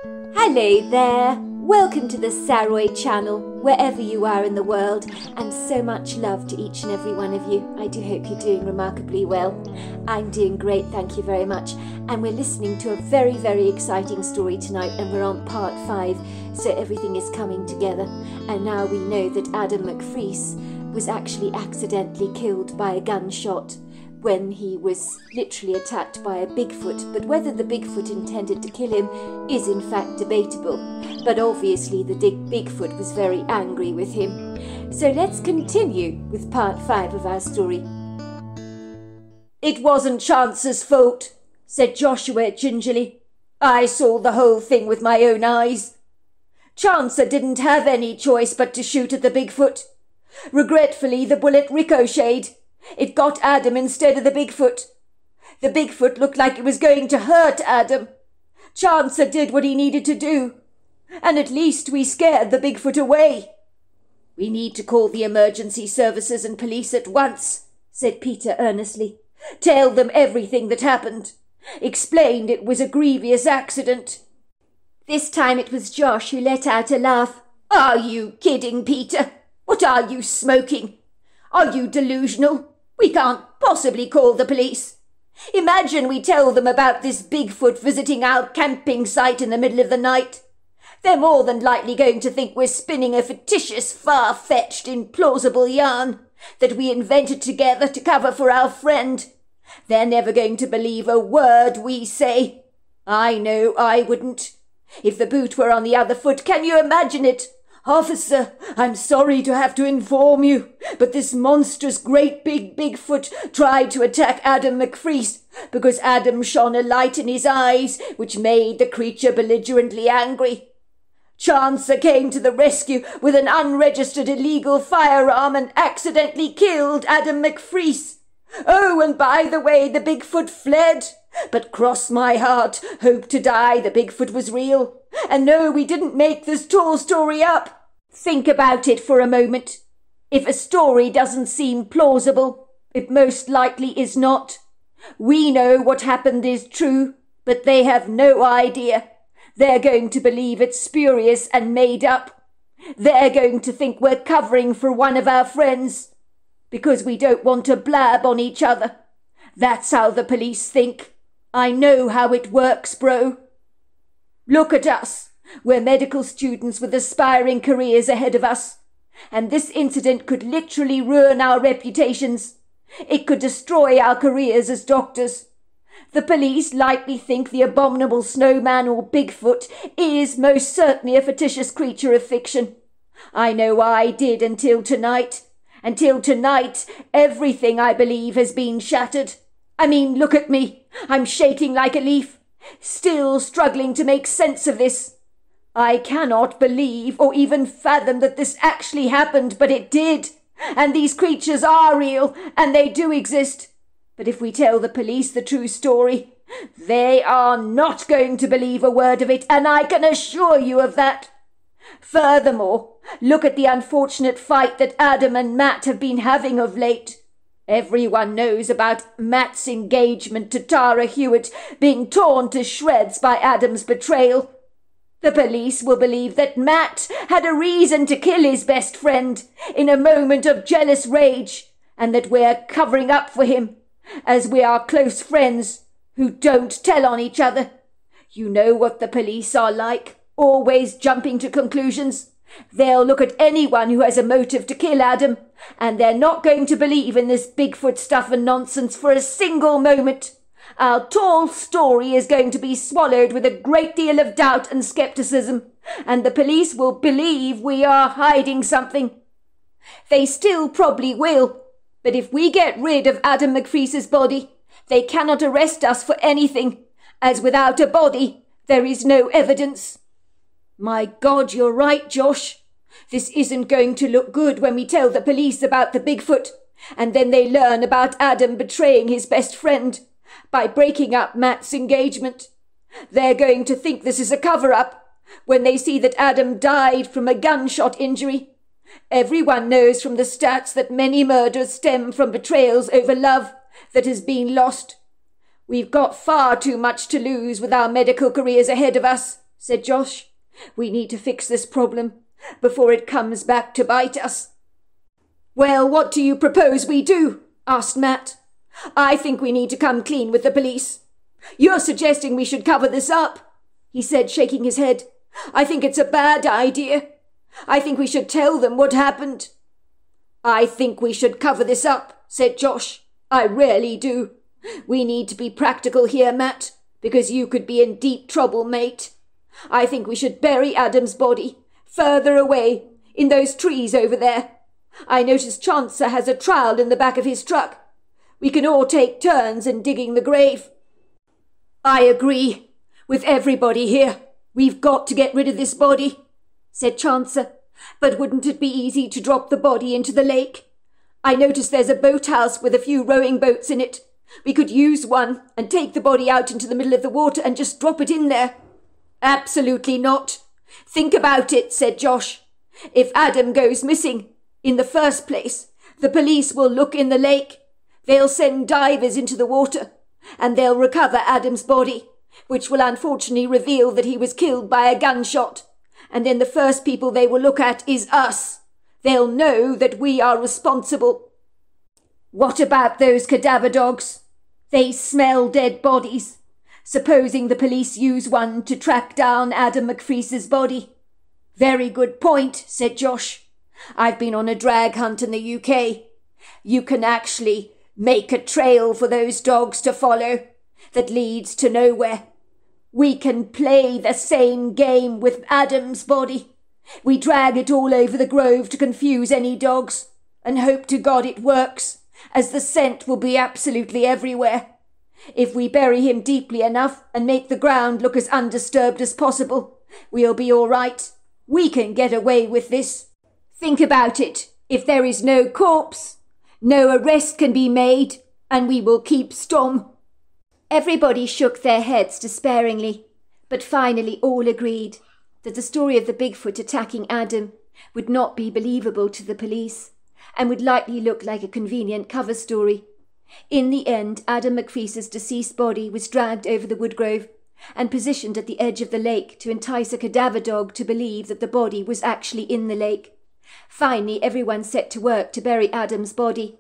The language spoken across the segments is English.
Hello there! Welcome to the Saroy channel, wherever you are in the world, and so much love to each and every one of you. I do hope you're doing remarkably well. I'm doing great, thank you very much. And we're listening to a very, very exciting story tonight, and we're on part 5, so everything is coming together. And now we know that Adam McPhrees was actually accidentally killed by a gunshot when he was literally attacked by a Bigfoot, but whether the Bigfoot intended to kill him is in fact debatable. But obviously the Bigfoot was very angry with him. So let's continue with part 5 of our story. "It wasn't Chance's fault," said Joshua gingerly. "I saw the whole thing with my own eyes. Chancer didn't have any choice but to shoot at the Bigfoot. Regretfully, the bullet ricocheted. It got Adam instead of the Bigfoot. The Bigfoot looked like it was going to hurt Adam. Chancer did what he needed to do, and at least we scared the Bigfoot away." "We need to call the emergency services and police at once," said Peter earnestly. "Tell them everything that happened. Explained it was a grievous accident." This time it was Josh who let out a laugh. "Are you kidding, Peter? What are you smoking? Are you delusional? We can't possibly call the police. Imagine we tell them about this Bigfoot visiting our camping site in the middle of the night. They're more than likely going to think we're spinning a fictitious, far-fetched, implausible yarn that we invented together to cover for our friend. They're never going to believe a word we say. I know I wouldn't. If the boot were on the other foot, can you imagine it? 'Officer, I'm sorry to have to inform you, but this monstrous great big Bigfoot tried to attack Adam McPhrees because Adam shone a light in his eyes, which made the creature belligerently angry. Chancer came to the rescue with an unregistered illegal firearm and accidentally killed Adam McPhrees. Oh, and by the way, the Bigfoot fled. But cross my heart, hope to die, the Bigfoot was real. And no, we didn't make this tall story up. Think about it for a moment. If a story doesn't seem plausible, it most likely is not. We know what happened is true, but they have no idea. They're going to believe it's spurious and made up. They're going to think we're covering for one of our friends, because we don't want to blab on each other. That's how the police think. I know how it works, bro. Look at us. We're medical students with aspiring careers ahead of us. And this incident could literally ruin our reputations. It could destroy our careers as doctors. The police likely think the abominable snowman or Bigfoot is most certainly a fictitious creature of fiction. I know I did until tonight. Until tonight, everything I believe has been shattered. I mean, look at me. I'm shaking like a leaf, still struggling to make sense of this. I cannot believe or even fathom that this actually happened, but it did. And these creatures are real, and they do exist. But if we tell the police the true story, they are not going to believe a word of it, and I can assure you of that. Furthermore, look at the unfortunate fight that Adam and Matt have been having of late. Everyone knows about Matt's engagement to Tara Hewitt being torn to shreds by Adam's betrayal. The police will believe that Matt had a reason to kill his best friend in a moment of jealous rage, and that we're covering up for him, as we are close friends who don't tell on each other. You know what the police are like, always jumping to conclusions. They'll look at anyone who has a motive to kill Adam, and they're not going to believe in this Bigfoot stuff and nonsense for a single moment. Our tall story is going to be swallowed with a great deal of doubt and skepticism, and the police will believe we are hiding something. They still probably will, but if we get rid of Adam McPhrees' body, they cannot arrest us for anything, as without a body, there is no evidence." "My God, you're right, Josh. This isn't going to look good when we tell the police about the Bigfoot, and then they learn about Adam betraying his best friend by breaking up Matt's engagement. They're going to think this is a cover-up when they see that Adam died from a gunshot injury. Everyone knows from the stats that many murders stem from betrayals over love that has been lost. We've got far too much to lose with our medical careers ahead of us. said Josh. "We need to fix this problem before it comes back to bite us." "Well, what do you propose we do?" asked Matt. "I think we need to come clean with the police." "You're suggesting we should cover this up," he said, shaking his head. "I think it's a bad idea. I think we should tell them what happened." "I think we should cover this up," said Josh. "I really do. We need to be practical here, Matt, because you could be in deep trouble, mate. I think we should bury Adam's body further away in those trees over there. I notice Chancer has a trowel in the back of his truck. We can all take turns in digging the grave." "I agree with everybody here. We've got to get rid of this body," said Chancer. "But wouldn't it be easy to drop the body into the lake? I notice there's a boathouse with a few rowing boats in it. We could use one and take the body out into the middle of the water and just drop it in there." "Absolutely not. Think about it," said Josh. "If Adam goes missing, in the first place, the police will look in the lake. They'll send divers into the water, and they'll recover Adam's body, which will unfortunately reveal that he was killed by a gunshot. And then the first people they will look at is us. They'll know that we are responsible." "What about those cadaver dogs? They smell dead bodies. Supposing the police use one to track down Adam McPhree's body." "Very good point," said Josh. "I've been on a drag hunt in the UK. You can actually make a trail for those dogs to follow that leads to nowhere. We can play the same game with Adam's body. We drag it all over the grove to confuse any dogs, and hope to God it works, as the scent will be absolutely everywhere. If we bury him deeply enough and make the ground look as undisturbed as possible, we'll be all right. We can get away with this. Think about it. If there is no corpse, no arrest can be made, and we will keep stum." Everybody shook their heads despairingly, but finally all agreed that the story of the Bigfoot attacking Adam would not be believable to the police, and would likely look like a convenient cover story. In the end, Adam McPhree's deceased body was dragged over the woodgrove and positioned at the edge of the lake to entice a cadaver dog to believe that the body was actually in the lake. Finally, everyone set to work to bury Adam's body,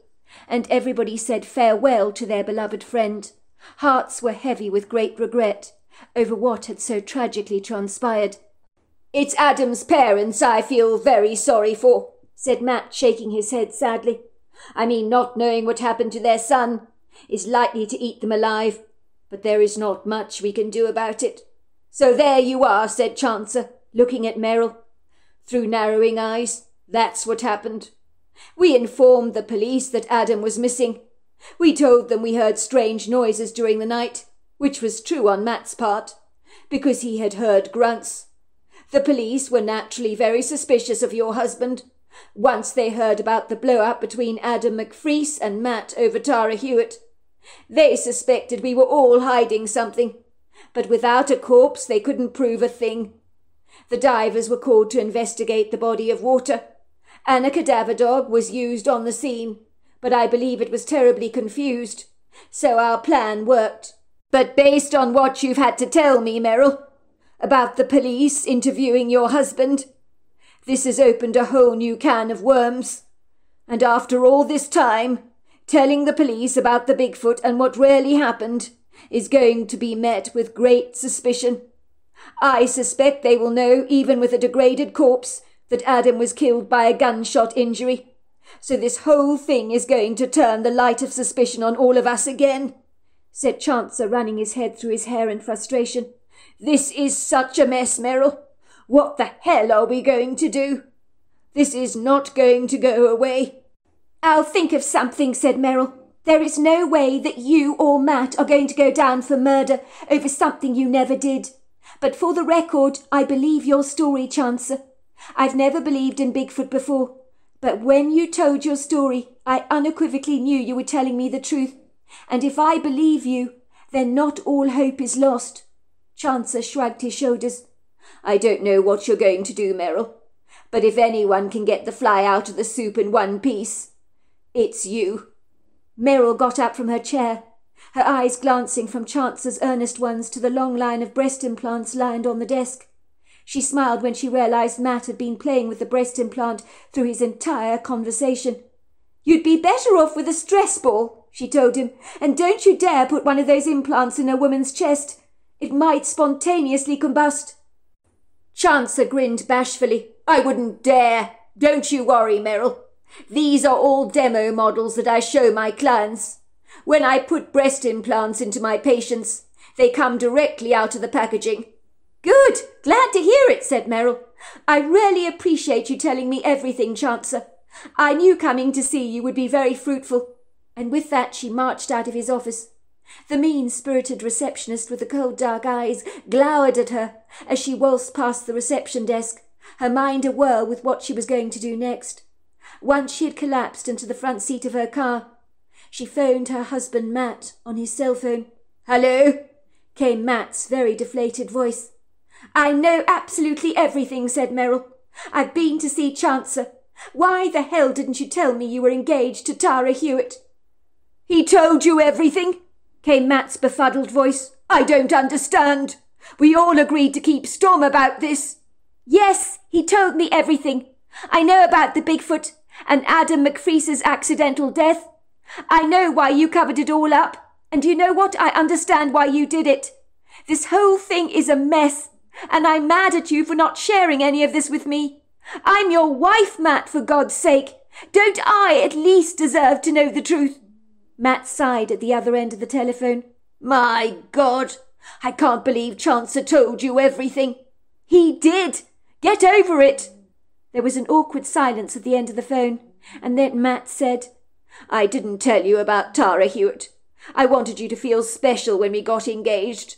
and everybody said farewell to their beloved friend. Hearts were heavy with great regret over what had so tragically transpired. "It's Adam's parents I feel very sorry for," said Matt, shaking his head sadly. "I mean, not knowing what happened to their son is likely to eat them alive, but there is not much we can do about it." "So there you are," said Chancer, looking at Merrill through narrowing eyes. "That's what happened. We informed the police that Adam was missing. We told them we heard strange noises during the night, which was true on Matt's part, because he had heard grunts. The police were naturally very suspicious of your husband once they heard about the blow-up between Adam McPhree and Matt over Tara Hewitt. They suspected we were all hiding something, but without a corpse they couldn't prove a thing. The divers were called to investigate the body of water, and a cadaver dog was used on the scene, but I believe it was terribly confused, so our plan worked. But based on what you've had to tell me, Merrill, about the police interviewing your husband, this has opened a whole new can of worms. And after all this time, telling the police about the Bigfoot and what really happened is going to be met with great suspicion. I suspect they will know, even with a degraded corpse, that Adam was killed by a gunshot injury. So this whole thing is going to turn the light of suspicion on all of us again," said Chancer, running his head through his hair in frustration. "This is such a mess, Merrill. What the hell are we going to do? This is not going to go away." "I'll think of something," said Merrill. "There is no way that you or Matt are going to go down for murder over something you never did. But for the record, I believe your story, Chancer. I've never believed in Bigfoot before, but when you told your story, I unequivocally knew you were telling me the truth. And if I believe you, then not all hope is lost." Chancer shrugged his shoulders. "I don't know what you're going to do, Merrill, but if anyone can get the fly out of the soup in one piece, it's you." Merrill got up from her chair. her eyes glancing from Chance's earnest ones to the long line of breast implants lined on the desk. She smiled when she realized Matt had been playing with the breast implant through his entire conversation. "You'd be better off with a stress ball," she told him, "and don't you dare put one of those implants in a woman's chest. It might spontaneously combust." Chancer grinned bashfully. "I wouldn't dare. Don't you worry, Meryl. These are all demo models that I show my clients. When I put breast implants into my patients, they come directly out of the packaging." "Good. Glad to hear it," said Meryl. "I really appreciate you telling me everything, Chancer. I knew coming to see you would be very fruitful." And with that she marched out of his office. The mean-spirited receptionist with the cold dark eyes glowered at her as she waltzed past the reception desk, her mind a-whirl with what she was going to do next. Once she had collapsed into the front seat of her car, she phoned her husband Matt on his cell phone. "Hello?" came Matt's very deflated voice. "I know absolutely everything," said Meryl. "I've been to see Chancer. Why the hell didn't you tell me you were engaged to Tara Hewitt?" "He told you everything?" came Matt's befuddled voice. "I don't understand. We all agreed to keep stum about this." "Yes, he told me everything. I know about the Bigfoot and Adam McPhree's accidental death. I know why you covered it all up. And you know what? I understand why you did it. This whole thing is a mess, and I'm mad at you for not sharing any of this with me. I'm your wife, Matt, for God's sake. Don't I at least deserve to know the truth?" Matt sighed at the other end of the telephone. "My God, I can't believe Chancer told you everything." "He did. Get over it." There was an awkward silence at the end of the phone, and then Matt said, "I didn't tell you about Tara Hewitt. I wanted you to feel special when we got engaged.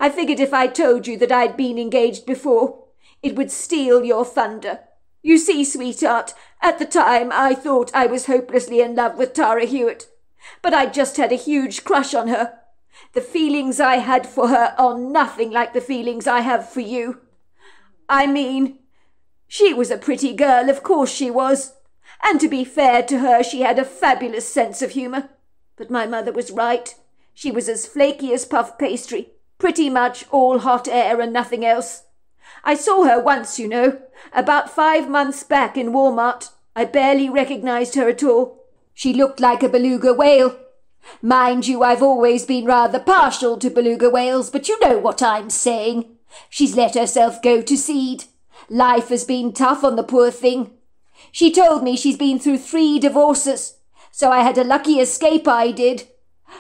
I figured if I told you that I'd been engaged before, it would steal your thunder. You see, sweetheart, at the time I thought I was hopelessly in love with Tara Hewitt, but I just had a huge crush on her. The feelings I had for her are nothing like the feelings I have for you. I mean, she was a pretty girl, of course she was, and to be fair to her, she had a fabulous sense of humour. But my mother was right. She was as flaky as puff pastry, pretty much all hot air and nothing else. I saw her once, you know, about 5 months back in Walmart. I barely recognised her at all. She looked like a beluga whale. Mind you, I've always been rather partial to beluga whales, but you know what I'm saying. She's let herself go to seed. Life has been tough on the poor thing. She told me she's been through 3 divorces, so I had a lucky escape, I did.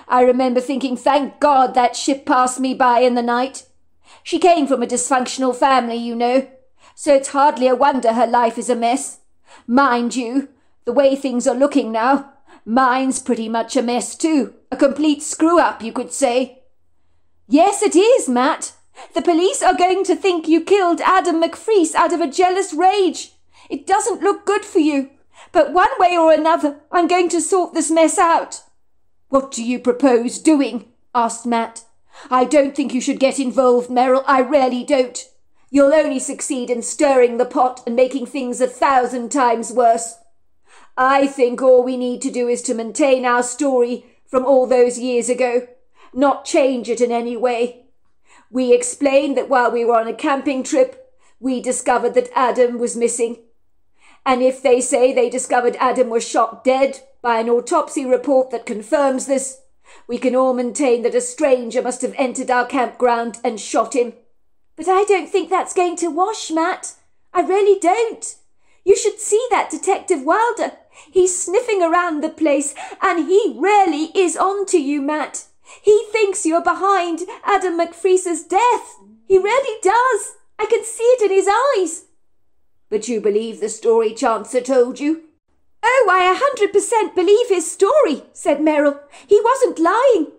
I remember thinking, thank God that ship passed me by in the night. She came from a dysfunctional family, you know, so it's hardly a wonder her life is a mess. Mind you, the way things are looking now, mine's pretty much a mess too. A complete screw-up, you could say. Yes, it is, Matt. The police are going to think you killed Adam McPhree out of a jealous rage. It doesn't look good for you. But one way or another, I'm going to sort this mess out. What do you propose doing? Asked Matt. I don't think you should get involved, Meryl. I really don't. You'll only succeed in stirring the pot and making things 1,000 times worse. I think all we need to do is to maintain our story from all those years ago, not change it in any way. We explained that while we were on a camping trip, we discovered that Adam was missing. And if they say they discovered Adam was shot dead by an autopsy report that confirms this, we can all maintain that a stranger must have entered our campground and shot him. But I don't think that's going to wash, Matt. I really don't. You should see that Detective Wilder. He's sniffing around the place, and he really is on to you, Matt. He thinks you're behind Adam McPhree's death. He really does. I can see it in his eyes. But you believe the story Chancer told you? Oh, I 100% believe his story, said Meryl. He wasn't lying.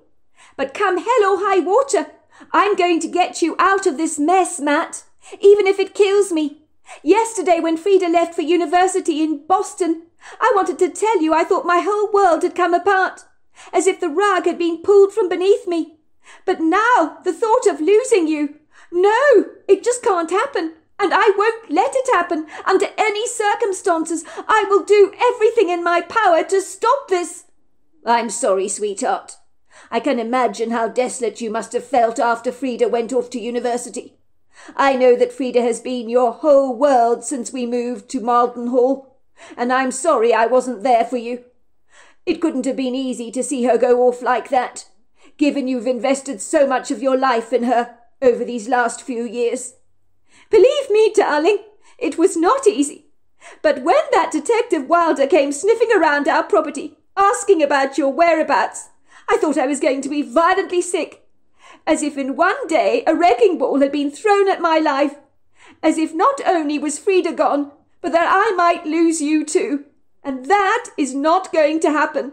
But come hell or high water, I'm going to get you out of this mess, Matt, even if it kills me. Yesterday when Frida left for university in Boston, I wanted to tell you I thought my whole world had come apart, as if the rug had been pulled from beneath me. But now, the thought of losing you, no, it just can't happen. And I won't let it happen. Under any circumstances, I will do everything in my power to stop this. I'm sorry, sweetheart. I can imagine how desolate you must have felt after Frida went off to university. I know that Frida has been your whole world since we moved to Malden Hall, and I'm sorry I wasn't there for you. It couldn't have been easy to see her go off like that, given you've invested so much of your life in her over these last few years. Believe me, darling, it was not easy. But when that Detective Wilder came sniffing around our property, asking about your whereabouts, I thought I was going to be violently sick. As if in one day a wrecking ball had been thrown at my life. As if not only was Frida gone, but that I might lose you too. And that is not going to happen.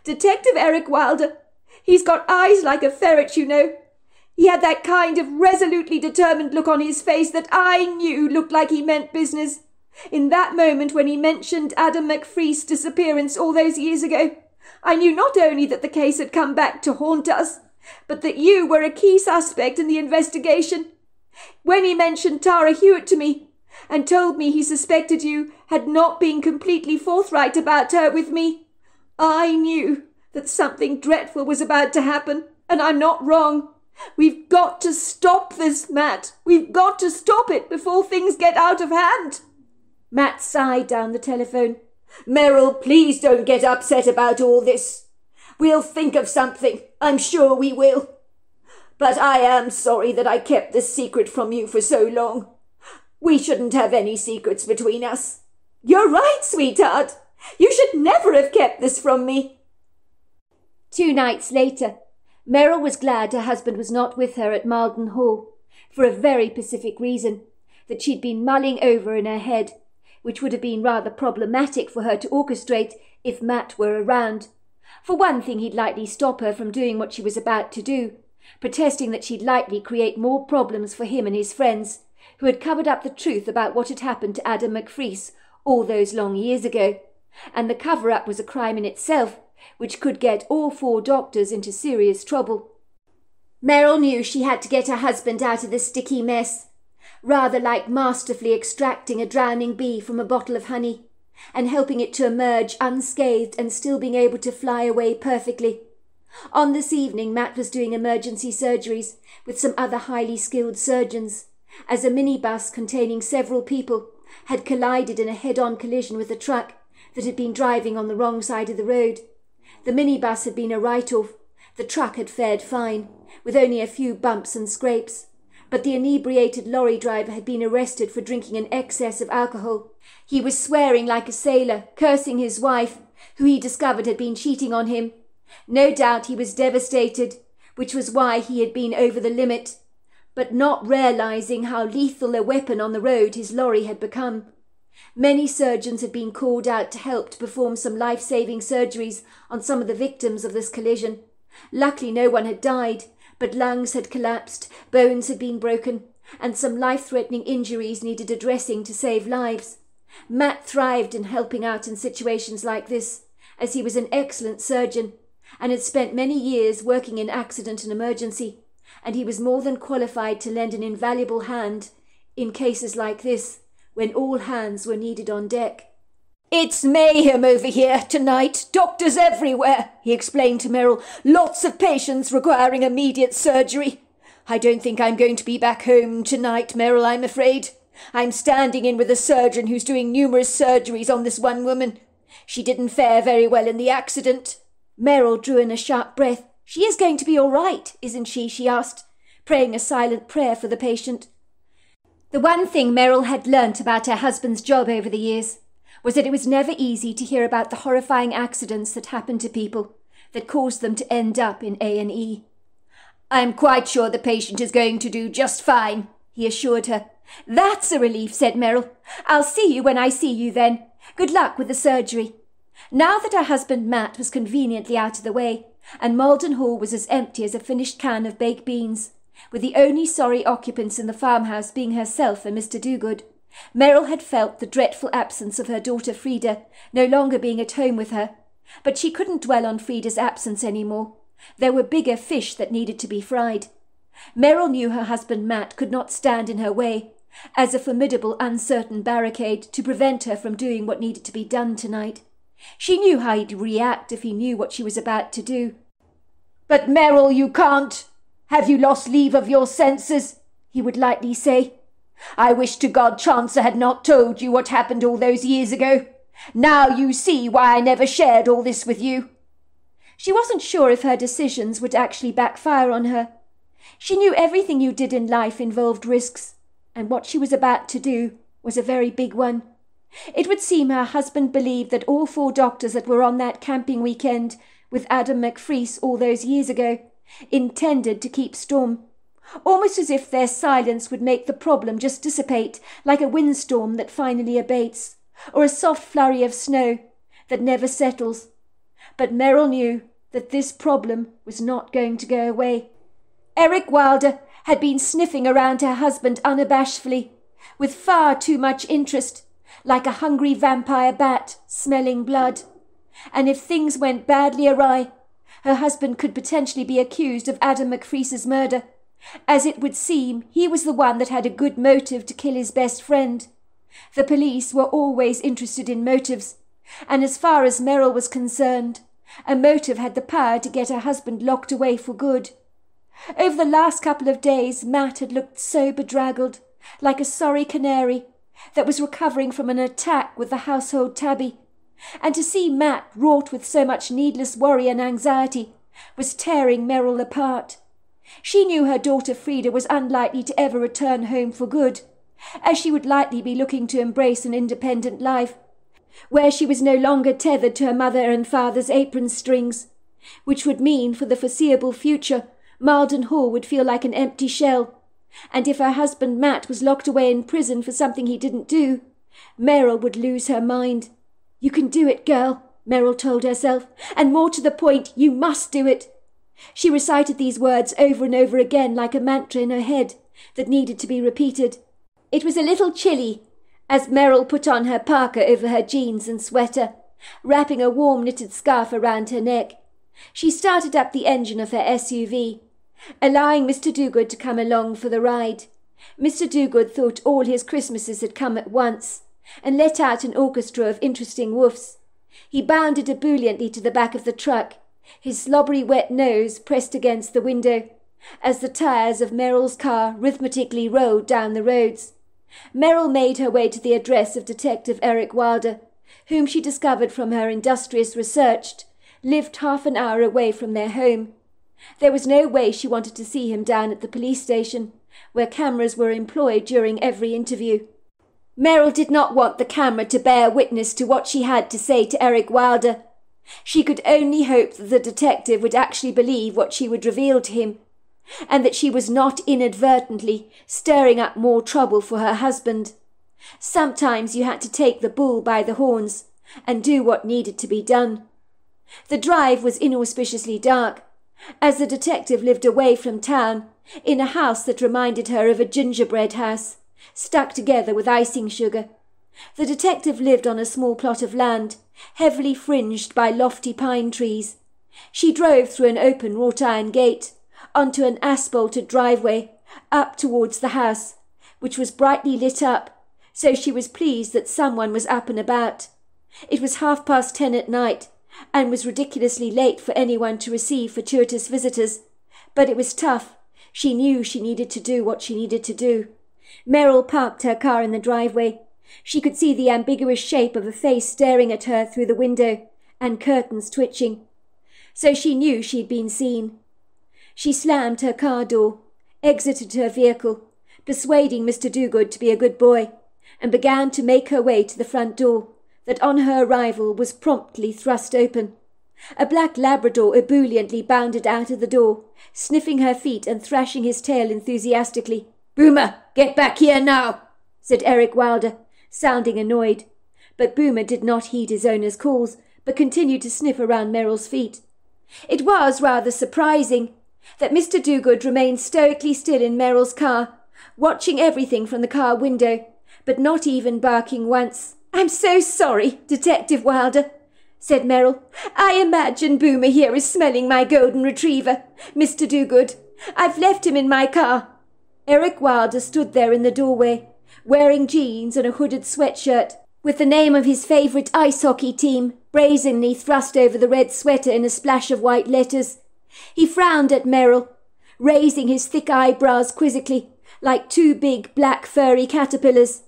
Detective Eric Wilder, he's got eyes like a ferret, you know. He had that kind of resolutely determined look on his face that I knew looked like he meant business. In that moment when he mentioned Adam McFree's disappearance all those years ago, I knew not only that the case had come back to haunt us, but that you were a key suspect in the investigation. When he mentioned Tara Hewitt to me, and told me he suspected you had not been completely forthright about her with me, I knew that something dreadful was about to happen, and I'm not wrong. We've got to stop this, Matt. We've got to stop it before things get out of hand. Matt sighed down the telephone. Meryl, please don't get upset about all this. We'll think of something. I'm sure we will. But I am sorry that I kept this secret from you for so long. We shouldn't have any secrets between us. You're right, sweetheart. You should never have kept this from me. 2 nights later, Meryl was glad her husband was not with her at Malden Hall, for a very specific reason that she'd been mulling over in her head, which would have been rather problematic for her to orchestrate if Matt were around. For one thing, he'd likely stop her from doing what she was about to do, protesting that she'd likely create more problems for him and his friends, who had covered up the truth about what had happened to Adam McFrees all those long years ago. And the cover-up was a crime in itself, which could get all 4 doctors into serious trouble. Meryl knew she had to get her husband out of this sticky mess, rather like masterfully extracting a drowning bee from a bottle of honey, and helping it to emerge unscathed and still being able to fly away perfectly. On this evening, Matt was doing emergency surgeries with some other highly skilled surgeons, as a minibus containing several people had collided in a head-on collision with a truck that had been driving on the wrong side of the road. The minibus had been a write-off. The truck had fared fine, with only a few bumps and scrapes. But the inebriated lorry driver had been arrested for drinking an excess of alcohol. He was swearing like a sailor, cursing his wife, who he discovered had been cheating on him. No doubt he was devastated, which was why he had been over the limit, but not realizing how lethal a weapon on the road his lorry had become. Many surgeons had been called out to help to perform some life-saving surgeries on some of the victims of this collision. Luckily no one had died, but lungs had collapsed, bones had been broken, and some life-threatening injuries needed addressing to save lives. Matt thrived in helping out in situations like this, as he was an excellent surgeon, and had spent many years working in accident and emergency, and he was more than qualified to lend an invaluable hand in cases like this, when all hands were needed on deck. It's mayhem over here tonight, doctors everywhere, he explained to Meryl. Lots of patients requiring immediate surgery. I don't think I'm going to be back home tonight, Meryl, I'm afraid. I'm standing in with a surgeon who's doing numerous surgeries on this one woman. She didn't fare very well in the accident. Meryl drew in a sharp breath. She is going to be all right, isn't she? She asked, praying a silent prayer for the patient. The one thing Meryl had learnt about her husband's job over the years was that it was never easy to hear about the horrifying accidents that happened to people that caused them to end up in A&E. I'm quite sure the patient is going to do just fine, he assured her. That's a relief, said Meryl. I'll see you when I see you then. Good luck with the surgery. Now that her husband Matt was conveniently out of the way, and Malden Hall was as empty as a finished can of baked beans, with the only sorry occupants in the farmhouse being herself and Mr. Dogood, Meryl had felt the dreadful absence of her daughter Frida, no longer being at home with her. But she couldn't dwell on Frida's absence any more. There were bigger fish that needed to be fried. Meryl knew her husband Matt could not stand in her way, as a formidable, uncertain barricade to prevent her from doing what needed to be done tonight. She knew how he'd react if he knew what she was about to do. "But Merrill, you can't. Have you lost leave of your senses?" he would lightly say. "I wish to God Chancer had not told you what happened all those years ago. Now you see why I never shared all this with you." She wasn't sure if her decisions would actually backfire on her. She knew everything you did in life involved risks, and what she was about to do was a very big one. It would seem her husband believed that all 4 doctors that were on that camping weekend with Adam McFreese all those years ago intended to keep storm, almost as if their silence would make the problem just dissipate like a windstorm that finally abates, or a soft flurry of snow that never settles. But Merrill knew that this problem was not going to go away. Eric Wilder had been sniffing around her husband unabashedly, with far too much interest, like a hungry vampire bat smelling blood. And if things went badly awry, her husband could potentially be accused of Adam McFreese's murder, as it would seem he was the one that had a good motive to kill his best friend. The police were always interested in motives, and as far as Merrill was concerned, a motive had the power to get her husband locked away for good. Over the last couple of days, Matt had looked so bedraggled, like a sorry canary that was recovering from an attack with the household tabby. And to see Matt wrought with so much needless worry and anxiety was tearing Merrill apart. She knew her daughter Frida was unlikely to ever return home for good, as she would likely be looking to embrace an independent life, where she was no longer tethered to her mother and father's apron strings, which would mean for the foreseeable future Malden Hall would feel like an empty shell, and if her husband Matt was locked away in prison for something he didn't do, Merrill would lose her mind. "You can do it, girl," Merrill told herself, "and more to the point, you must do it." She recited these words over and over again like a mantra in her head that needed to be repeated. It was a little chilly as Merrill put on her parka over her jeans and sweater, wrapping a warm knitted scarf around her neck. She started up the engine of her SUV, allowing Mr. Dogood to come along for the ride. Mr. Dogood thought all his Christmases had come at once, and let out an orchestra of interesting woofs. He bounded ebulliently to the back of the truck, his slobbery wet nose pressed against the window, as the tires of Merrill's car rhythmically rolled down the roads. Merrill made her way to the address of Detective Eric Wilder, whom she discovered from her industrious research lived half an hour away from their home. There was no way she wanted to see him down at the police station, where cameras were employed during every interview. Merrill did not want the camera to bear witness to what she had to say to Eric Wilder. She could only hope that the detective would actually believe what she would reveal to him, and that she was not inadvertently stirring up more trouble for her husband. Sometimes you had to take the bull by the horns and do what needed to be done. The drive was inauspiciously dark, as the detective lived away from town, in a house that reminded her of a gingerbread house, stuck together with icing sugar. The detective lived on a small plot of land, heavily fringed by lofty pine trees. She drove through an open wrought-iron gate, onto an asphalted driveway, up towards the house, which was brightly lit up, so she was pleased that someone was up and about. It was 10:30 at night, and was ridiculously late for anyone to receive fortuitous visitors, but it was tough. She knew she needed to do what she needed to do. Merrill parked her car in the driveway. She could see the ambiguous shape of a face staring at her through the window, and curtains twitching. So she knew she'd been seen. She slammed her car door, exited her vehicle, persuading Mr. Dogood to be a good boy, and began to make her way to the front door, that on her arrival was promptly thrust open. A black Labrador ebulliently bounded out of the door, sniffing her feet and thrashing his tail enthusiastically. "Boomer, get back here now," said Eric Wilder, sounding annoyed. But Boomer did not heed his owner's calls, but continued to sniff around Merrill's feet. It was rather surprising that Mr. Dogood remained stoically still in Merrill's car, watching everything from the car window, but not even barking once. "I'm so sorry, Detective Wilder," said Merrill. "I imagine Boomer here is smelling my golden retriever. Mr. Dogood, I've left him in my car." Eric Wilder stood there in the doorway, wearing jeans and a hooded sweatshirt, with the name of his favourite ice hockey team brazenly thrust over the red sweater in a splash of white letters. He frowned at Merrill, raising his thick eyebrows quizzically, like two big black furry caterpillars.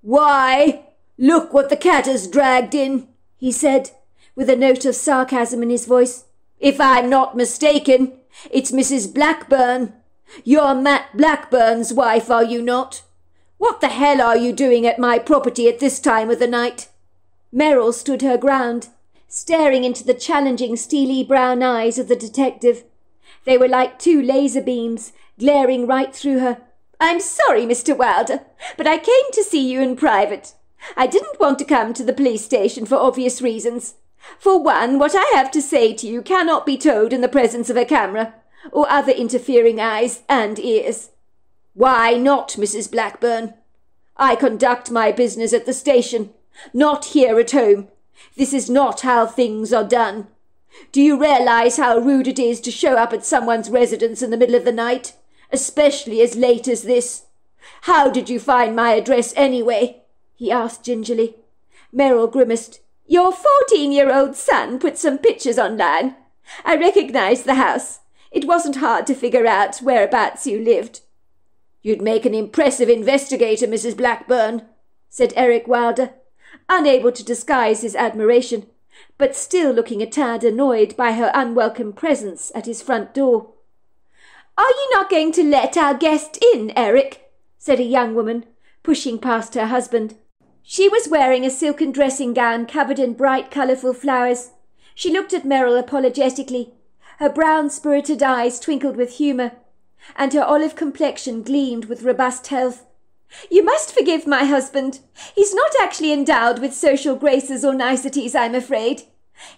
"Why, look what the cat has dragged in," he said, with a note of sarcasm in his voice. "If I'm not mistaken, it's Mrs. Blackburn. You're Matt Blackburn's wife, are you not? What the hell are you doing at my property at this time of the night?" Merrill stood her ground, staring into the challenging steely brown eyes of the detective. They were like two laser beams, glaring right through her. "I'm sorry, Mr. Wilder, but I came to see you in private. I didn't want to come to the police station for obvious reasons. For one, what I have to say to you cannot be told in the presence of a camera, or other interfering eyes and ears." "Why not, Mrs. Blackburn? I conduct my business at the station, not here at home. This is not how things are done. Do you realize how rude it is to show up at someone's residence in the middle of the night, especially as late as this? How did you find my address anyway?" he asked gingerly. Merrill grimaced. "Your 14-year-old son put some pictures online. I recognized the house. It wasn't hard to figure out whereabouts you lived." "You'd make an impressive investigator, Mrs. Blackburn," said Eric Wilder, unable to disguise his admiration, but still looking a tad annoyed by her unwelcome presence at his front door. "Are you not going to let our guest in, Eric?" said a young woman, pushing past her husband. She was wearing a silken dressing gown covered in bright, colourful flowers. She looked at Merrill apologetically. Her brown, spirited eyes twinkled with humour, and her olive complexion gleamed with robust health. "You must forgive my husband. He's not actually endowed with social graces or niceties, I'm afraid.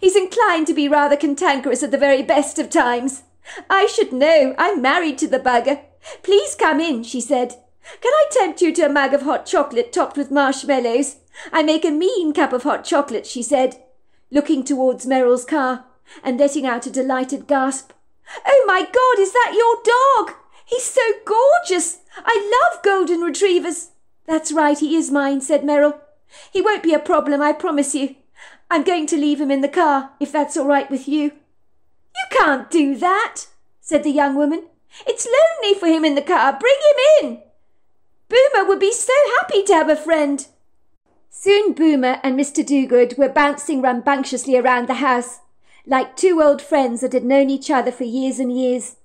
He's inclined to be rather cantankerous at the very best of times. I should know. I'm married to the bugger. Please come in," she said. "Can I tempt you to a mug of hot chocolate topped with marshmallows? I make a mean cup of hot chocolate," she said, looking towards Merrill's car and letting out a delighted gasp. "Oh my God, is that your dog? He's so gorgeous. I love golden retrievers." "That's right, he is mine," said Merrill. "He won't be a problem, I promise you. I'm going to leave him in the car, if that's all right with you." "You can't do that," said the young woman. "It's lonely for him in the car. Bring him in. Boomer would be so happy to have a friend." Soon Boomer and Mr. Dogood were bouncing rambunctiously around the house, like two old friends that had known each other for years and years,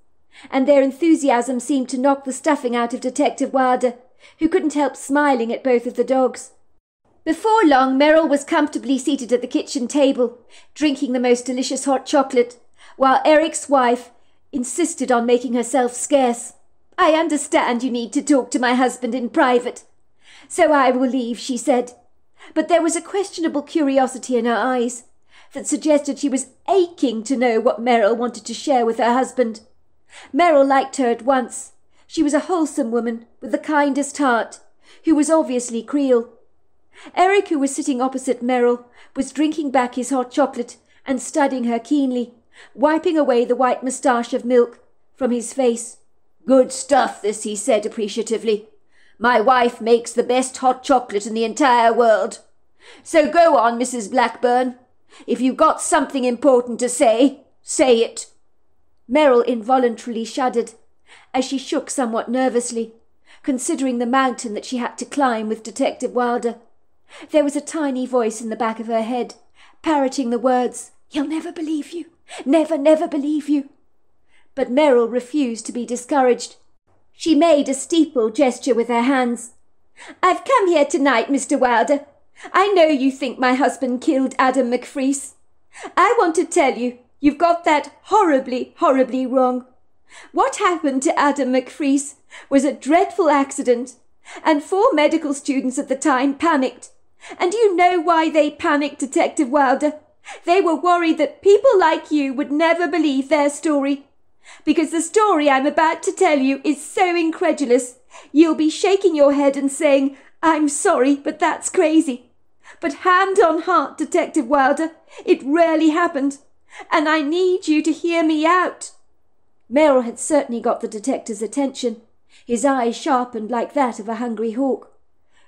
and their enthusiasm seemed to knock the stuffing out of Detective Wilder, who couldn't help smiling at both of the dogs. Before long, Merrill was comfortably seated at the kitchen table, drinking the most delicious hot chocolate, while Eric's wife insisted on making herself scarce. "I understand you need to talk to my husband in private, so I will leave," she said. But there was a questionable curiosity in her eyes that suggested she was aching to know what Merrill wanted to share with her husband. Merrill liked her at once. She was a wholesome woman with the kindest heart, who was obviously Creole. Eric, who was sitting opposite Merrill, was drinking back his hot chocolate and studying her keenly, wiping away the white moustache of milk from his face. "Good stuff, this," he said appreciatively. "My wife makes the best hot chocolate in the entire world. So go on, Mrs. Blackburn. If you've got something important to say, say it." Merrill involuntarily shuddered as she shook somewhat nervously, considering the mountain that she had to climb with Detective Wilder. There was a tiny voice in the back of her head, parroting the words, "He'll never believe you. Never, never believe you." But Merrill refused to be discouraged. She made a steeple gesture with her hands. "I've come here tonight, Mr. Wilder. I know you think my husband killed Adam McFreese. I want to tell you, you've got that horribly, horribly wrong. What happened to Adam McFreese was a dreadful accident, and 4 medical students at the time panicked. And you know why they panicked, Detective Wilder? They were worried that people like you would never believe their story. Because the story I'm about to tell you is so incredulous, you'll be shaking your head and saying, 'I'm sorry, but that's crazy.' But hand on heart, Detective Wilder, it really happened, and I need you to hear me out." Merrill had certainly got the detective's attention, his eyes sharpened like that of a hungry hawk.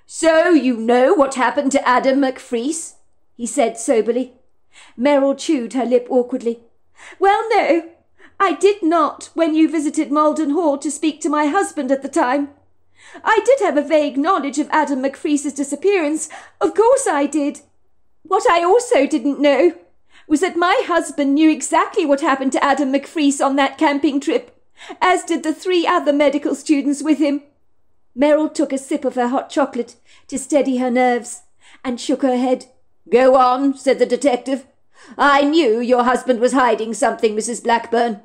"So you know what happened to Adam McFreese?" he said soberly. Merrill chewed her lip awkwardly. "Well, no, I did not when you visited Malden Hall to speak to my husband at the time. I did have a vague knowledge of Adam McFree's disappearance. Of course I did. What I also didn't know was that my husband knew exactly what happened to Adam McFree on that camping trip, as did the 3 other medical students with him. Meryl took a sip of her hot chocolate to steady her nerves and shook her head. "Go on," said the detective. "I knew your husband was hiding something, Mrs. Blackburn.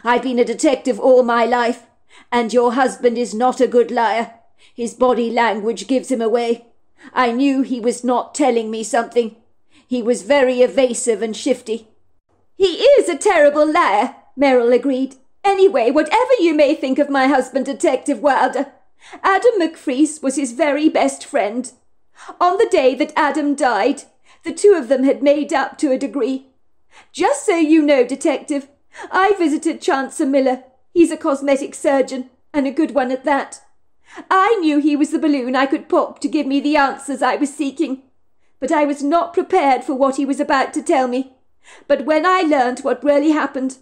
I've been a detective all my life, and your husband is not a good liar. His body language gives him away. I knew he was not telling me something. He was very evasive and shifty." "He is a terrible liar," Meryl agreed. "Anyway, whatever you may think of my husband, Detective Wilder, Adam McFree was his very best friend. On the day that Adam died, the 2 of them had made up to a degree. Just so you know, Detective, I visited Chancellor Miller. He's a cosmetic surgeon, and a good one at that. I knew he was the balloon I could pop to give me the answers I was seeking, but I was not prepared for what he was about to tell me. But when I learned what really happened,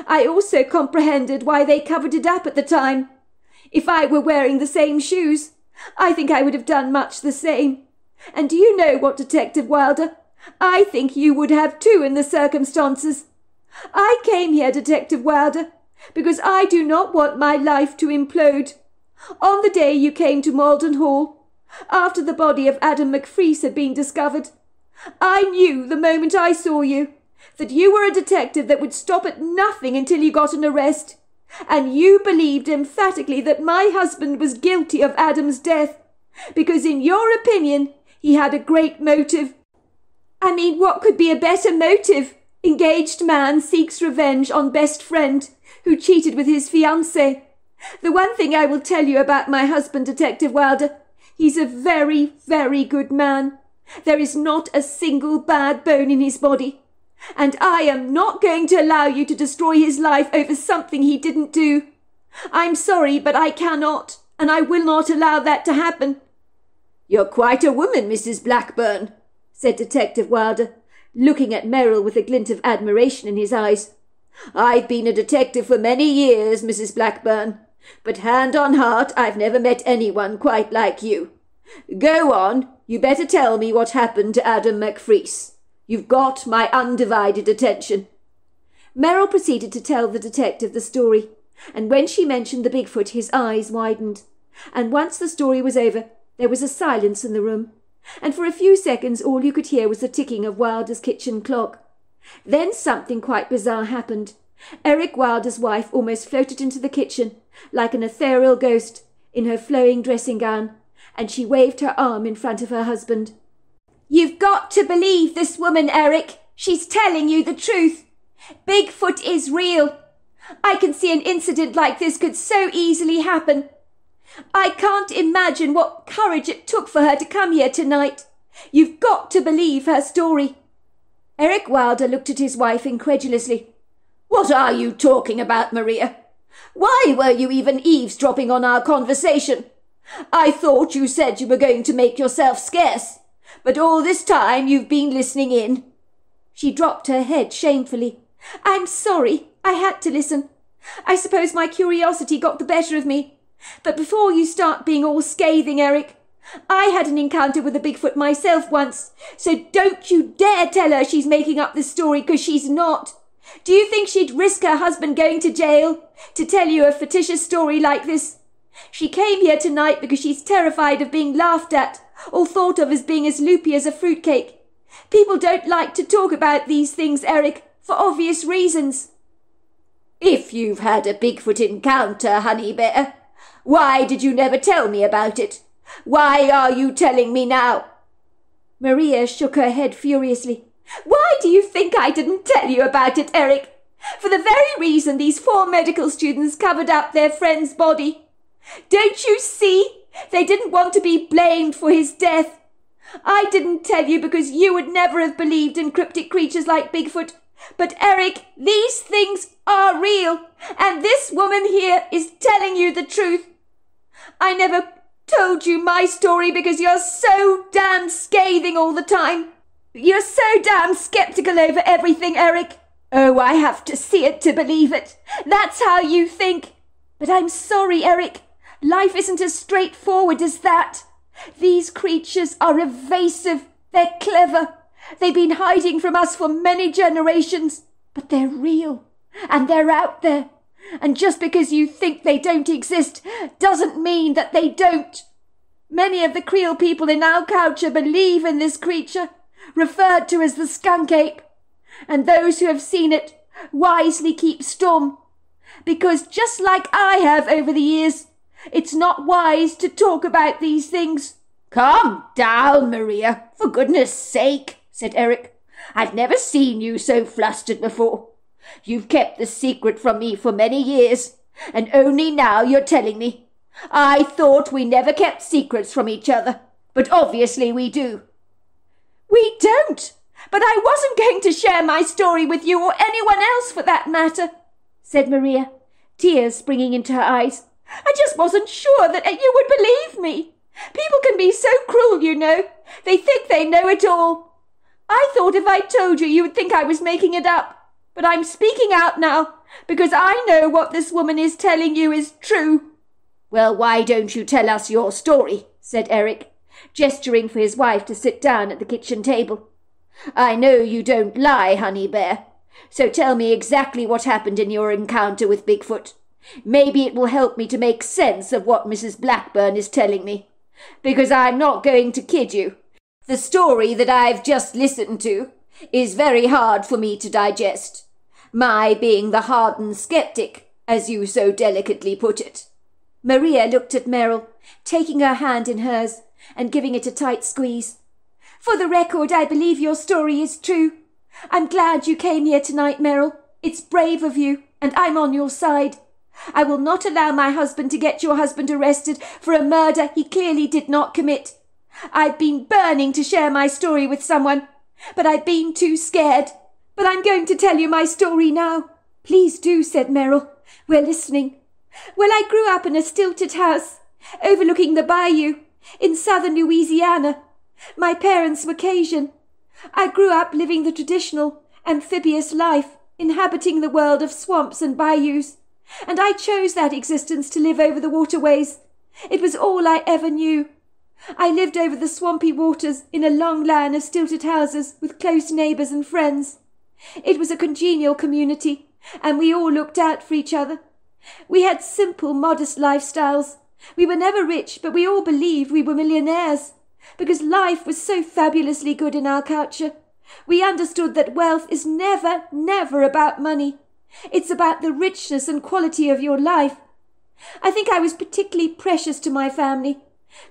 I also comprehended why they covered it up at the time. If I were wearing the same shoes, I think I would have done much the same. And do you know what, Detective Wilder? I think you would have too in the circumstances. I came here, Detective Wilder, because I do not want my life to implode. On the day you came to Malden Hall, after the body of Adam McFree had been discovered, I knew the moment I saw you that you were a detective that would stop at nothing until you got an arrest, and you believed emphatically that my husband was guilty of Adam's death, because in your opinion he had a great motive. I mean, what could be a better motive? Engaged man seeks revenge on best friend who cheated with his fiancée. The one thing I will tell you about my husband, Detective Wilder, he's a very, very good man. There is not a single bad bone in his body. And I am not going to allow you to destroy his life over something he didn't do. I'm sorry, but I cannot, and I will not allow that to happen." "You're quite a woman, Mrs. Blackburn," said Detective Wilder, looking at Meryl with a glint of admiration in his eyes. "I've been a detective for many years, Mrs. Blackburn, but hand on heart, I've never met anyone quite like you. Go on, you better tell me what happened to Adam McFree. You've got my undivided attention." Meryl proceeded to tell the detective the story, and when she mentioned the Bigfoot, his eyes widened. And once the story was over, there was a silence in the room, and for a few seconds all you could hear was the ticking of Wilder's kitchen clock. Then something quite bizarre happened. Eric Wilder's wife almost floated into the kitchen, like an ethereal ghost, in her flowing dressing gown, and she waved her arm in front of her husband. "You've got to believe this woman, Eric. She's telling you the truth. Bigfoot is real. I can see an incident like this could so easily happen. I can't imagine what courage it took for her to come here tonight. You've got to believe her story." Eric Wilder looked at his wife incredulously. "What are you talking about, Maria? Why were you even eavesdropping on our conversation? I thought you said you were going to make yourself scarce, but all this time you've been listening in." She dropped her head shamefully. "I'm sorry. I had to listen. I suppose my curiosity got the better of me. But before you start being all scathing, Eric, I had an encounter with a Bigfoot myself once, so don't you dare tell her she's making up this story, because she's not. Do you think she'd risk her husband going to jail to tell you a fictitious story like this? She came here tonight because she's terrified of being laughed at or thought of as being as loopy as a fruitcake. People don't like to talk about these things, Eric, for obvious reasons." "If you've had a Bigfoot encounter, honey bear, why did you never tell me about it? Why are you telling me now?" Maria shook her head furiously. "Why do you think I didn't tell you about it, Eric? For the very reason these 4 medical students covered up their friend's body. Don't you see? They didn't want to be blamed for his death. I didn't tell you because you would never have believed in cryptic creatures like Bigfoot. But Eric, these things are real, and this woman here is telling you the truth. I never told you my story because you're so damn scathing all the time. You're so damn skeptical over everything, Eric. Oh, I have to see it to believe it. That's how you think. But I'm sorry, Eric. Life isn't as straightforward as that. These creatures are evasive. They're clever. They've been hiding from us for many generations. But they're real. And they're out there. And just because you think they don't exist doesn't mean that they don't. Many of the Creole people in our culture believe in this creature, referred to as the skunk ape. And those who have seen it wisely keep stum. Because just like I have over the years, it's not wise to talk about these things. Calm down, Maria, for goodness sake, said Eric. I've never seen you so flustered before. You've kept the secret from me for many years, and only now you're telling me. I thought we never kept secrets from each other, but obviously we do. We don't, but I wasn't going to share my story with you or anyone else for that matter, said Maria, tears springing into her eyes. I just wasn't sure that you would believe me. People can be so cruel, you know. They think they know it all. I thought if I told you, you would think I was making it up. But I'm speaking out now, because I know what this woman is telling you is true. Well, why don't you tell us your story, said Eric, gesturing for his wife to sit down at the kitchen table. I know you don't lie, honey bear, so tell me exactly what happened in your encounter with Bigfoot. Maybe it will help me to make sense of what Mrs. Blackburn is telling me, because I'm not going to kid you. The story that I've just listened to is very hard for me to digest, my being the hardened skeptic, as you so delicately put it. Maria looked at Meryl, taking her hand in hers and giving it a tight squeeze. For the record, I believe your story is true. I'm glad you came here tonight, Meryl. It's brave of you, and I'm on your side. I will not allow my husband to get your husband arrested for a murder he clearly did not commit. I've been burning to share my story with someone, but I've been too scared. But I'm going to tell you my story now. Please do, said Meryl. We're listening. Well, I grew up in a stilted house overlooking the bayou in southern Louisiana. My parents were Cajun. I grew up living the traditional, amphibious life, inhabiting the world of swamps and bayous, and I chose that existence to live over the waterways. It was all I ever knew. I lived over the swampy waters in a long line of stilted houses with close neighbours and friends. It was a congenial community, and we all looked out for each other. We had simple, modest lifestyles. We were never rich, but we all believed we were millionaires, because life was so fabulously good in our culture. We understood that wealth is never, never about money. It's about the richness and quality of your life. I think I was particularly precious to my family,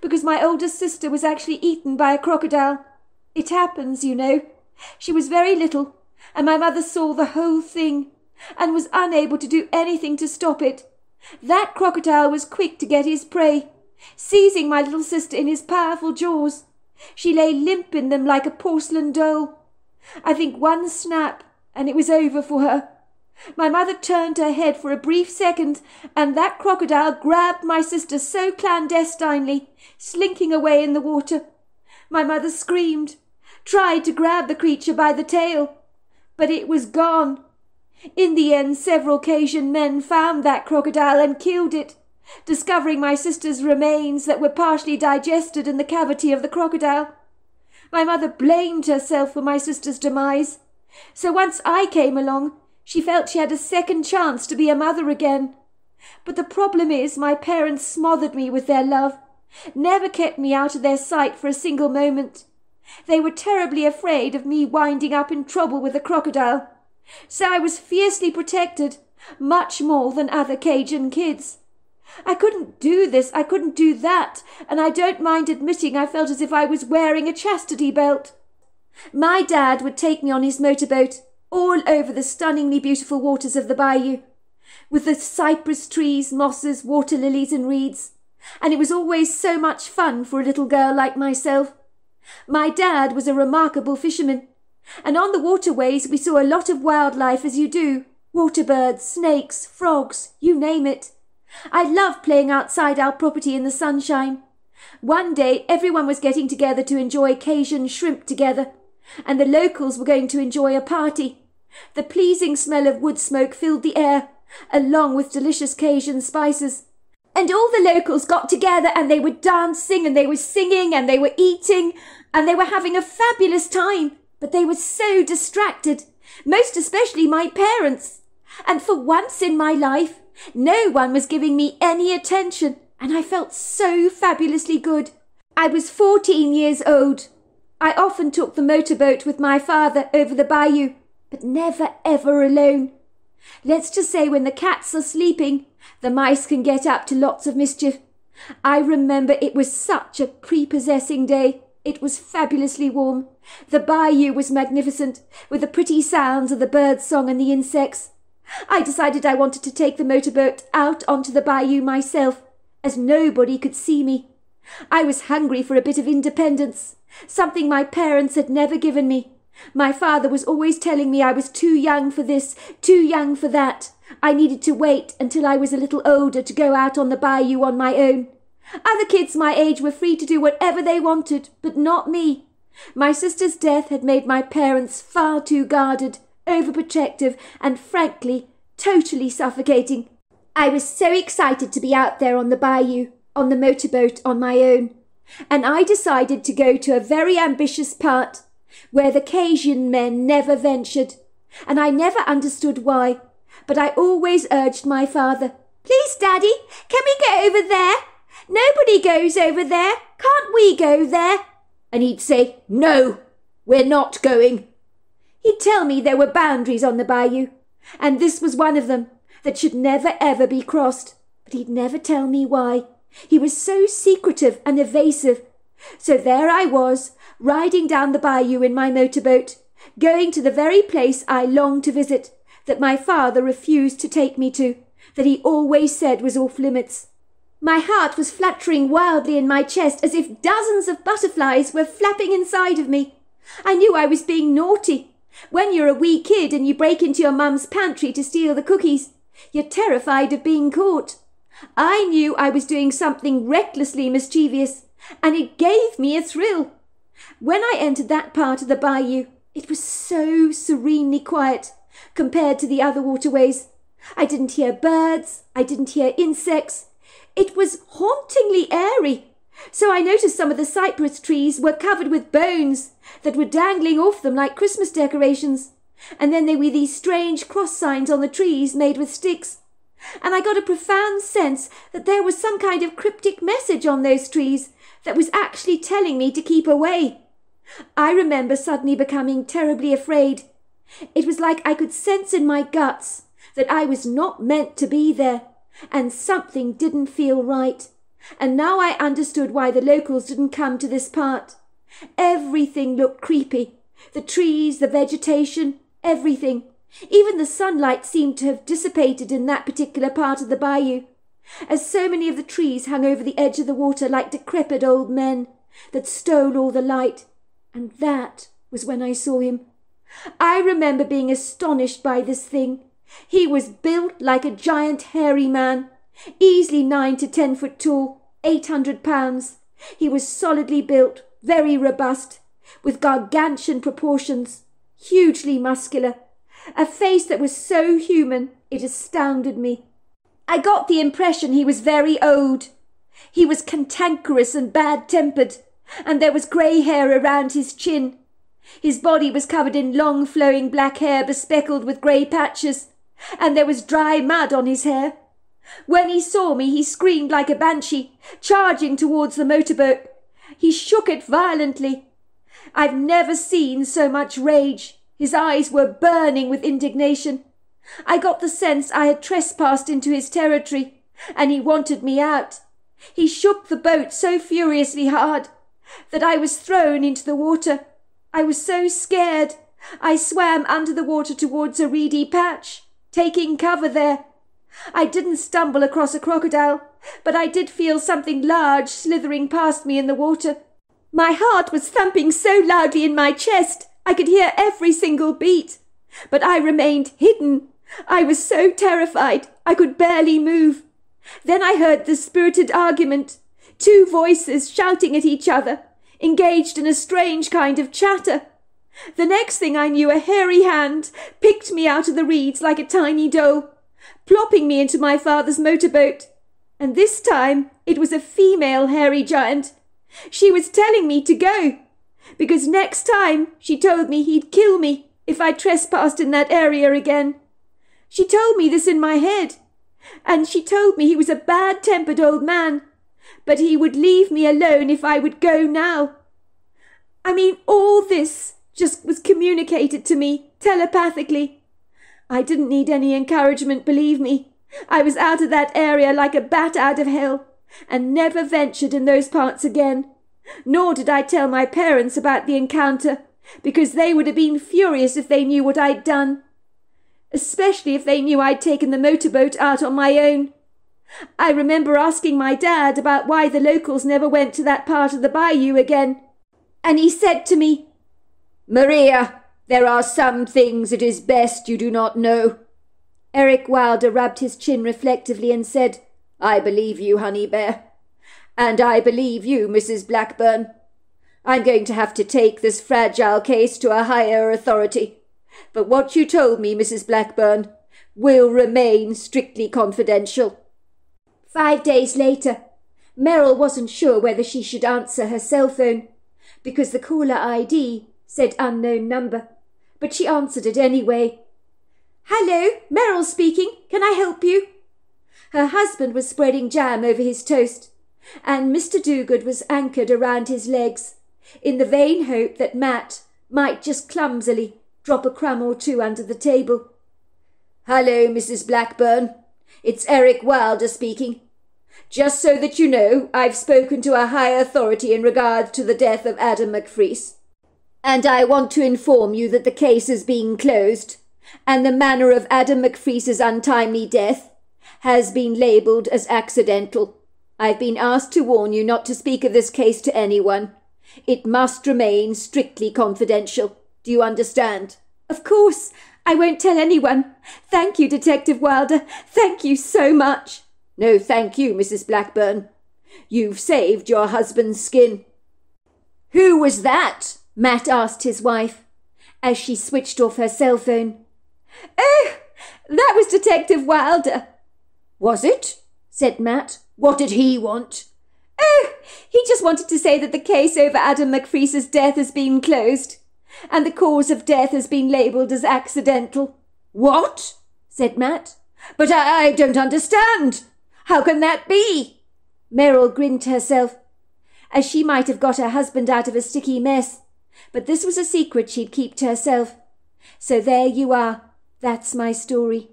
because my oldest sister was actually eaten by a crocodile. It happens, you know. She was very little, and my mother saw the whole thing, and was unable to do anything to stop it. That crocodile was quick to get his prey, seizing my little sister in his powerful jaws. She lay limp in them like a porcelain doll. I think one snap, and it was over for her. My mother turned her head for a brief second, and that crocodile grabbed my sister so clandestinely, slinking away in the water. My mother screamed, tried to grab the creature by the tail, but it was gone. In the end, several Cajun men found that crocodile and killed it, discovering my sister's remains that were partially digested in the cavity of the crocodile. My mother blamed herself for my sister's demise, so once I came along, she felt she had a second chance to be a mother again. But the problem is my parents smothered me with their love, never kept me out of their sight for a single moment. They were terribly afraid of me winding up in trouble with a crocodile, so I was fiercely protected, much more than other Cajun kids. I couldn't do this, I couldn't do that, and I don't mind admitting I felt as if I was wearing a chastity belt. My dad would take me on his motorboat all over the stunningly beautiful waters of the bayou, with the cypress trees, mosses, water lilies and reeds, and it was always so much fun for a little girl like myself. My dad was a remarkable fisherman, and on the waterways we saw a lot of wildlife as you do, waterbirds, snakes, frogs, you name it. I loved playing outside our property in the sunshine. One day everyone was getting together to enjoy Cajun shrimp together, and the locals were going to enjoy a party. The pleasing smell of wood smoke filled the air, along with delicious Cajun spices. And all the locals got together and they were dancing and they were singing and they were eating and they were having a fabulous time. But they were so distracted, most especially my parents. And for once in my life, no one was giving me any attention, and I felt so fabulously good. I was 14 years old. I often took the motorboat with my father over the bayou, but never ever alone. Let's just say when the cats are sleeping, the mice can get up to lots of mischief. I remember it was such a prepossessing day. It was fabulously warm. The bayou was magnificent, with the pretty sounds of the bird song and the insects. I decided I wanted to take the motorboat out onto the bayou myself, as nobody could see me. I was hungry for a bit of independence, something my parents had never given me. My father was always telling me I was too young for this, too young for that. I needed to wait until I was a little older to go out on the bayou on my own. Other kids my age were free to do whatever they wanted, but not me. My sister's death had made my parents far too guarded, overprotective, and frankly, totally suffocating. I was so excited to be out there on the bayou, on the motorboat on my own, and I decided to go to a very ambitious part where the Cajun men never ventured, and I never understood why, but I always urged my father, "Please, Daddy, can we go over there? Nobody goes over there. Can't we go there?" And he'd say, "No, we're not going." He'd tell me there were boundaries on the bayou, and this was one of them that should never ever be crossed, but he'd never tell me why. He was so secretive and evasive. So there I was, riding down the bayou in my motorboat, going to the very place I longed to visit, that my father refused to take me to, that he always said was off limits. My heart was fluttering wildly in my chest as if dozens of butterflies were flapping inside of me. I knew I was being naughty. When you're a wee kid and you break into your mum's pantry to steal the cookies, you're terrified of being caught. I knew I was doing something recklessly mischievous, and it gave me a thrill. When I entered that part of the bayou, it was so serenely quiet compared to the other waterways. I didn't hear birds, I didn't hear insects. It was hauntingly airy. So I noticed some of the cypress trees were covered with bones that were dangling off them like Christmas decorations. And then there were these strange cross signs on the trees made with sticks. And I got a profound sense that there was some kind of cryptic message on those trees that was actually telling me to keep away. I remember suddenly becoming terribly afraid. It was like I could sense in my guts that I was not meant to be there, and something didn't feel right. And now I understood why the locals didn't come to this part. Everything looked creepy. The trees, the vegetation, everything. Even the sunlight seemed to have dissipated in that particular part of the bayou, as so many of the trees hung over the edge of the water like decrepit old men that stole all the light. And that was when I saw him. I remember being astonished by this thing. He was built like a giant hairy man, easily 9 to 10 foot tall, 800 pounds. He was solidly built, very robust, with gargantuan proportions, hugely muscular, a face that was so human it astounded me. I got the impression he was very old. He was cantankerous and bad-tempered, and there was grey hair around his chin. His body was covered in long flowing black hair bespeckled with grey patches, and there was dry mud on his hair. When he saw me, he screamed like a banshee, charging towards the motorboat. He shook it violently. I've never seen so much rage. His eyes were burning with indignation. I got the sense I had trespassed into his territory, and he wanted me out. He shook the boat so furiously hard that I was thrown into the water. I was so scared. I swam under the water towards a reedy patch, taking cover there. I didn't stumble across a crocodile, but I did feel something large slithering past me in the water. My heart was thumping so loudly in my chest I could hear every single beat, but I remained hidden. I was so terrified I could barely move. Then I heard the spirited argument, 2 voices shouting at each other, engaged in a strange kind of chatter. The next thing I knew, a hairy hand picked me out of the reeds like a tiny doll, plopping me into my father's motorboat. And this time it was a female hairy giant. She was telling me to go, because next time she told me he'd kill me if I trespassed in that area again. She told me this in my head, and she told me he was a bad-tempered old man, but he would leave me alone if I would go now. I mean, all this just was communicated to me telepathically. I didn't need any encouragement, believe me. I was out of that area like a bat out of hell, and never ventured in those parts again. Nor did I tell my parents about the encounter, because they would have been furious if they knew what I'd done, especially if they knew I'd taken the motorboat out on my own. I remember asking my dad about why the locals never went to that part of the bayou again, and he said to me, "Maria, there are some things it is best you do not know." Eric Wilder rubbed his chin reflectively and said, "I believe you, Honey Bear. And I believe you, Mrs. Blackburn. I'm going to have to take this fragile case to a higher authority. But what you told me, Mrs. Blackburn, will remain strictly confidential." 5 days later, Meryl wasn't sure whether she should answer her cell phone, because the caller ID said unknown number, but she answered it anyway. "Hello, Meryl speaking. Can I help you?" Her husband was spreading jam over his toast, and Mr. Dogood was anchored around his legs, in the vain hope that Matt might just clumsily drop a crumb or two under the table. "Hello, Mrs. Blackburn. It's Eric Wilder speaking. Just so that you know, I've spoken to a high authority in regard to the death of Adam McFreese, and I want to inform you that the case is being closed, and the manner of Adam McFreese's untimely death has been labelled as accidental. I've been asked to warn you not to speak of this case to anyone. It must remain strictly confidential. Do you understand?" "Of course. I won't tell anyone. Thank you, Detective Wilder. Thank you so much." "No, thank you, Mrs. Blackburn. You've saved your husband's skin." "Who was that?" Matt asked his wife, as she switched off her cell phone. "Oh, that was Detective Wilder." "Was it?" said Matt. "What did he want?" "Oh, he just wanted to say that the case over Adam McFreese's death has been closed, and the cause of death has been labelled as accidental." "What?" said Matt. "But I don't understand. How can that be?" Meryl grinned to herself, as she might have got her husband out of a sticky mess, but this was a secret she'd keep to herself. So there you are. That's my story.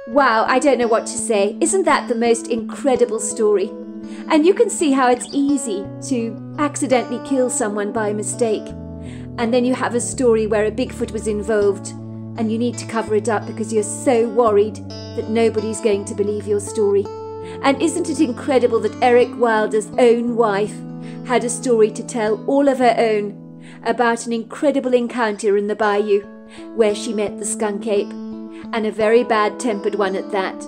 Wow, I don't know what to say. Isn't that the most incredible story? And you can see how it's easy to accidentally kill someone by mistake. And then you have a story where a Bigfoot was involved, and you need to cover it up because you're so worried that nobody's going to believe your story. And isn't it incredible that Eric Wilder's own wife had a story to tell all of her own about an incredible encounter in the bayou where she met the skunk ape, and a very bad-tempered one at that.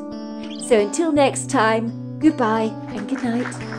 So until next time, goodbye and good night.